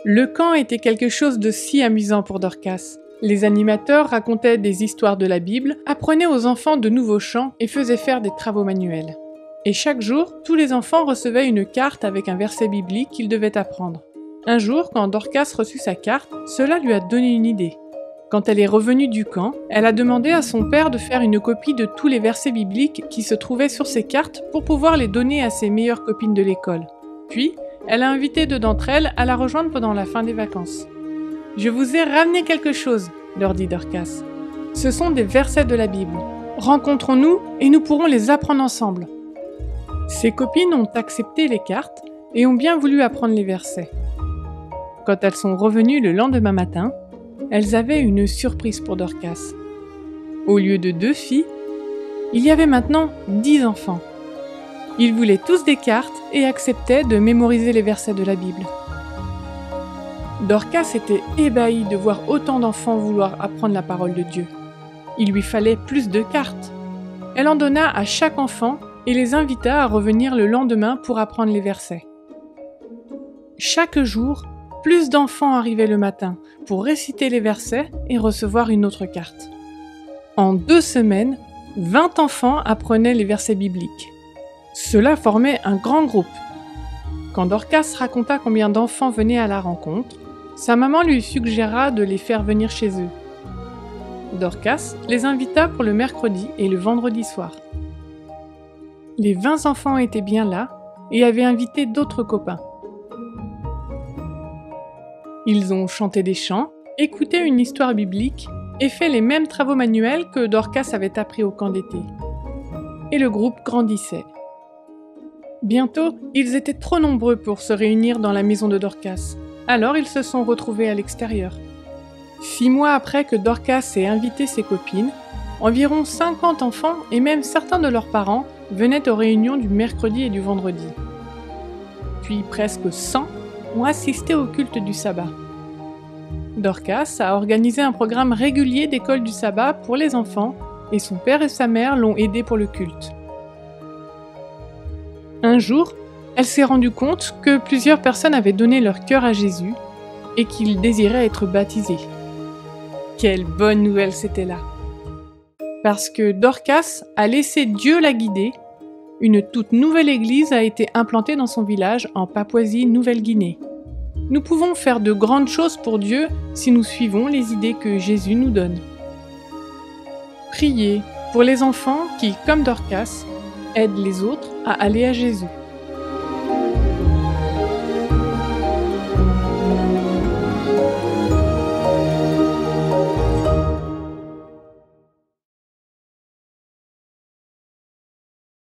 Le camp était quelque chose de si amusant pour Dorcas. Les animateurs racontaient des histoires de la Bible, apprenaient aux enfants de nouveaux chants et faisaient faire des travaux manuels. Et chaque jour, tous les enfants recevaient une carte avec un verset biblique qu'ils devaient apprendre. Un jour, quand Dorcas reçut sa carte, cela lui a donné une idée. Quand elle est revenue du camp, elle a demandé à son père de faire une copie de tous les versets bibliques qui se trouvaient sur ces cartes pour pouvoir les donner à ses meilleures copines de l'école. Puis, elle a invité deux d'entre elles à la rejoindre pendant la fin des vacances. « Je vous ai ramené quelque chose », leur dit Dorcas. « Ce sont des versets de la Bible. Rencontrons-nous et nous pourrons les apprendre ensemble. » Ses copines ont accepté les cartes et ont bien voulu apprendre les versets. Quand elles sont revenues le lendemain matin, elles avaient une surprise pour Dorcas. Au lieu de 2 filles, il y avait maintenant 10 enfants. Ils voulaient tous des cartes et acceptaient de mémoriser les versets de la Bible. Dorcas était ébahie de voir autant d'enfants vouloir apprendre la parole de Dieu. Il lui fallait plus de cartes. Elle en donna à chaque enfant et les invita à revenir le lendemain pour apprendre les versets. Chaque jour, plus d'enfants arrivaient le matin pour réciter les versets et recevoir une autre carte. En 2 semaines, 20 enfants apprenaient les versets bibliques. Cela formait un grand groupe. Quand Dorcas raconta combien d'enfants venaient à la rencontre, sa maman lui suggéra de les faire venir chez eux. Dorcas les invita pour le mercredi et le vendredi soir. Les 20 enfants étaient bien là et avaient invité d'autres copains. Ils ont chanté des chants, écouté une histoire biblique et fait les mêmes travaux manuels que Dorcas avait appris au camp d'été. Et le groupe grandissait. Bientôt, ils étaient trop nombreux pour se réunir dans la maison de Dorcas. Alors ils se sont retrouvés à l'extérieur. 6 mois après que Dorcas ait invité ses copines, environ 50 enfants et même certains de leurs parents venaient aux réunions du mercredi et du vendredi. Puis presque 100 ont assisté au culte du sabbat. Dorcas a organisé un programme régulier d'école du sabbat pour les enfants et son père et sa mère l'ont aidé pour le culte. Un jour, elle s'est rendue compte que plusieurs personnes avaient donné leur cœur à Jésus et qu'ils désiraient être baptisés. Quelle bonne nouvelle c'était là! Parce que Dorcas a laissé Dieu la guider, une toute nouvelle église a été implantée dans son village en Papouasie-Nouvelle-Guinée. Nous pouvons faire de grandes choses pour Dieu si nous suivons les idées que Jésus nous donne. Priez pour les enfants qui, comme Dorcas, aident les autres à aller à Jésus.